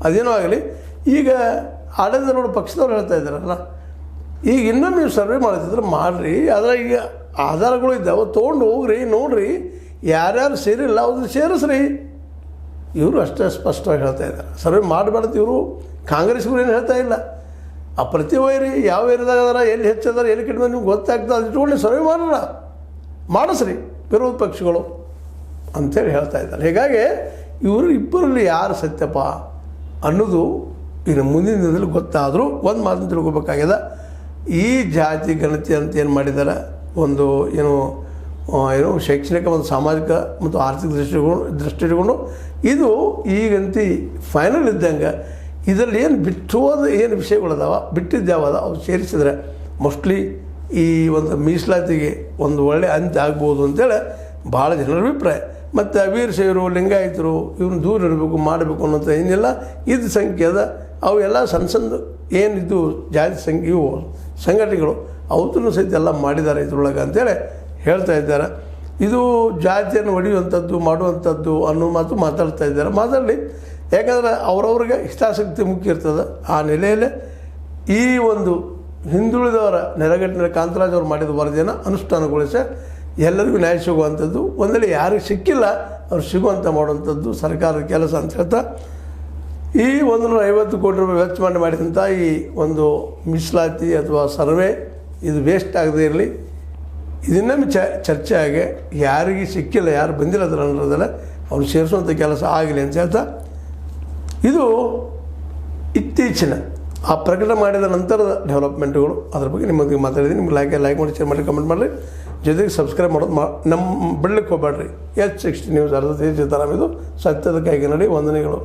ಅದೇನೋ ಆಗಲಿ. ಈಗ ಆಡಳಿತ ನೋಡಿ ಪಕ್ಷದವ್ರು ಹೇಳ್ತಾ ಇದ್ದಾರಲ್ಲ, ಈಗ ಇನ್ನೊಮ್ಮೆ ನೀವು ಸರ್ವೆ ಮಾಡ್ತಿದ್ರೆ ಮಾಡಿರಿ, ಆದರೆ ಈಗ ಆಧಾರಗಳು ಇದ್ದಾವೆ, ತೊಗೊಂಡು ಹೋಗ್ರಿ, ನೋಡಿರಿ ಯಾರ್ಯಾರು ಸೇರಿಲ್ಲ ಅವ್ರನ್ನ ಸೇರಿಸ್ರಿ. ಇವರು ಅಷ್ಟೇ ಸ್ಪಷ್ಟವಾಗಿ ಹೇಳ್ತಾ ಇದ್ದಾರೆ. ಸರ್ವೆ ಮಾಡಬಾರ್ದು ಇವರು, ಕಾಂಗ್ರೆಸ್ಗಳು ಏನು ಹೇಳ್ತಾ ಇಲ್ಲ. ಆ ಪ್ರತಿ ವೈರಿ ಯಾವ ಏರಿಯಾದಾಗ ಅದಾರ, ಎಲ್ಲಿ ಹೆಚ್ಚದಾರ, ಎಲ್ಲಿ ಕಡಿಮೆ ನಿಮ್ಗೆ ಗೊತ್ತಾಗ್ತದೆ, ಅದು ಇಟ್ಕೊಂಡು ಸರ್ವೆ ಮಾಡೋಣ, ಮಾಡಿಸ್ರಿ ವಿರೋಧ ಪಕ್ಷಗಳು ಅಂಥೇಳಿ ಹೇಳ್ತಾ ಇದ್ದಾರೆ. ಹೀಗಾಗಿ ಇವರು ಇಬ್ಬರಲ್ಲಿ ಯಾರು ಸತ್ಯಪ್ಪ ಅನ್ನೋದು ಇನ್ನು ಮುಂದಿನ ದಿನದಲ್ಲಿ ಗೊತ್ತಾದರೂ ಒಂದು ಮಾತನ್ನು ತಿಳ್ಕೊಬೇಕಾಗ್ಯದ. ಈ ಜಾತಿ ಗಣತಿ ಅಂತ ಏನು ಮಾಡಿದ್ದಾರೆ, ಒಂದು ಏನು ಶೈಕ್ಷಣಿಕ ಮತ್ತು ಸಾಮಾಜಿಕ ಮತ್ತು ಆರ್ಥಿಕ ದೃಷ್ಟಿಕೊಂಡು ಇದು ಈಗಂತೂ ಫೈನಲ್ ಇದ್ದಂಗೆ. ಇದರಲ್ಲಿ ಏನು ಬಿಟ್ಟೋದ ಏನು ವಿಷಯಗಳದಾವ, ಬಿಟ್ಟಿದ್ದಾವದ ಅವು ಸೇರಿಸಿದ್ರೆ ಮೋಸ್ಟ್ಲಿ ಈ ಒಂದು ಮೀಸಲಾತಿಗೆ ಒಂದು ಒಳ್ಳೆಯ ಅಂತ್ಯ ಆಗ್ಬೋದು ಅಂತೇಳಿ ಭಾಳ ಜನರ ಅಭಿಪ್ರಾಯ. ಮತ್ತು ವೀರಶೈವರು, ಲಿಂಗಾಯತರು ಇವ್ರನ್ನ ದೂರ ಇಡಬೇಕು, ಮಾಡಬೇಕು ಅನ್ನೋಂಥ ಏನಿಲ್ಲ. ಇದು ಸಂಖ್ಯೆ ಅದ, ಅವು ಎಲ್ಲ ಸಣ್ಣ ಸಣ್ಣ ಏನಿದ್ದು ಜಾತಿ ಇವು ಸಂಘಟನೆಗಳು ಅವತ್ತೂ ಸಹಿತ ಎಲ್ಲ ಮಾಡಿದ್ದಾರೆ ಇದ್ರೊಳಗೆ ಅಂತೇಳಿ ಹೇಳ್ತಾ ಇದ್ದಾರೆ. ಇದು ಜಾತಿಯನ್ನು ಹೊಡೆಯುವಂಥದ್ದು ಮಾಡುವಂಥದ್ದು ಅನ್ನೋ ಮಾತು ಮಾತಾಡ್ತಾ ಇದ್ದಾರೆ. ಮಾತಾಡಲಿ, ಯಾಕಂದರೆ ಅವ್ರವ್ರಿಗೆ ಹಿತಾಸಕ್ತಿ ಮುಖ್ಯ ಇರ್ತದೆ. ಆ ನೆಲೆಯಲ್ಲೇ ಈ ಒಂದು ಹಿಂದುಳಿದವರ ನೆಲಗಟ್ಟಿನ ಕಾಂತರಾಜ್ ಅವರು ಮಾಡಿದ ವರದಿಯನ್ನು ಅನುಷ್ಠಾನಗೊಳಿಸಿ ಎಲ್ಲರಿಗೂ ನ್ಯಾಯ ಸಿಗುವಂಥದ್ದು, ಒಂದಲ್ಲಿ ಯಾರಿಗೆ ಸಿಕ್ಕಿಲ್ಲ ಅವ್ರು ಸಿಗುವಂಥ ಮಾಡುವಂಥದ್ದು ಸರ್ಕಾರದ ಕೆಲಸ ಅಂತ ಹೇಳ್ತಾ, ಈ 150 ಕೋಟಿ ರೂಪಾಯಿ ವೆಚ್ಚ ಮಾಡಿದಂಥ ಈ ಒಂದು ಮೀಸಲಾತಿ ಅಥವಾ ಸರ್ವೆ ಇದು ವೇಸ್ಟ್ ಆಗದೇ ಇರಲಿ. ಇದನ್ನೊಮ್ಮೆ ಚರ್ಚೆ ಆಗಿ ಯಾರಿಗೆ ಸಿಕ್ಕಿಲ್ಲ, ಯಾರು ಬಂದಿಲ್ಲ ಅದರ ಅನ್ನೋದಲ್ಲ ಅವ್ರು ಸೇರಿಸುವಂಥ ಕೆಲಸ ಆಗಲಿ ಅಂತ ಹೇಳ್ತಾ, ಇದು ಇತ್ತೀಚಿನ ಆ ಪ್ರಕಟ ಮಾಡಿದ ನಂತರದ ಡೆವಲಪ್ಮೆಂಟ್ಗಳು, ಅದ್ರ ಬಗ್ಗೆ ನಿಮಗೆ ಮಾತಾಡಿದ್ದೀನಿ. ನಿಮ್ಗೆ ಲೈಕ್ ಮಾಡಿ, ಶೇರ್ ಮಾಡಿ, ಕಮೆಂಟ್ ಮಾಡಿರಿ. ಜೊತೆಗೆ ಸಬ್ಸ್ಕ್ರೈಬ್ ಮಾಡೋದು ನಮ್ಮ ಬಿಡ್ಲಿಕ್ಕೆ ಹೋಗ್ಬೇಡ್ರಿ. H60 ನ್ಯೂಸ್ ಅರ್ಧ ಸೀತಾರಾಮ್, ಇದು ಸತ್ಯದ ಕೈಗೆ ನಡಿ. ವಂದನೆಗಳು.